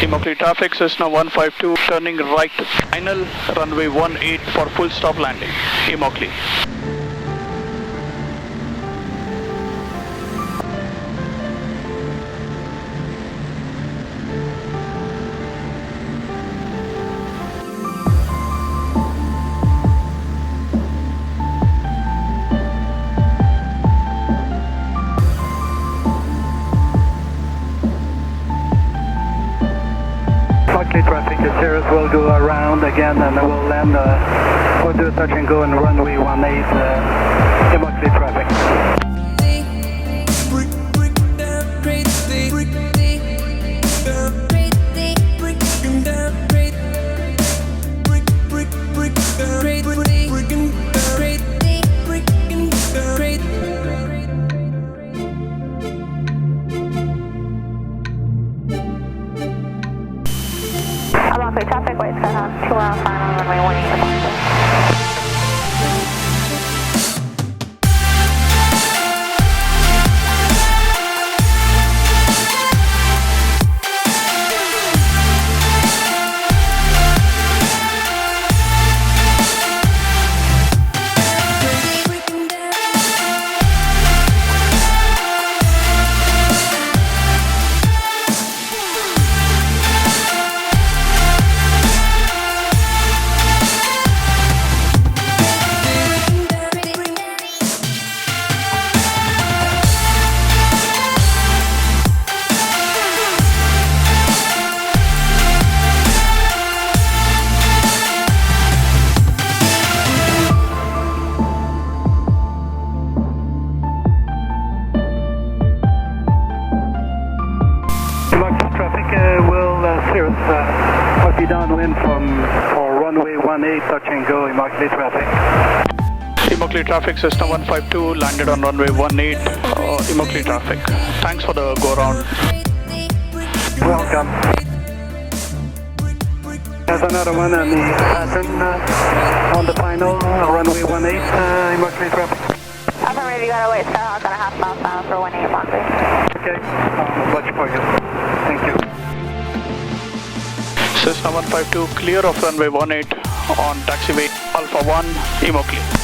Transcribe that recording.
Immokalee traffic, Cessna 152 turning right, final runway 18 for full stop landing, Immokalee. Immokalee traffic, the Cirrus will go around again and we'll land, we'll do a touch and go on runway 18, Immokalee traffic. Immokalee traffic, wait, Skyhawk 2 out, final runway 18, Immokalee. Cirrus will be downwind for runway 18, touch and go, Immokalee traffic. Immokalee traffic, Cessna 152 landed on runway 18, Immokalee traffic. Thanks for the go around. Welcome. There's another one on the pattern on the final runway 18, Immokalee traffic. Alpha Radio, got away, Skyhawk on a half mile final for 18, Immokalee. Okay, watch for you. Thank you. Cessna 152 clear of runway 18 on taxiway Alpha 1, Immokalee.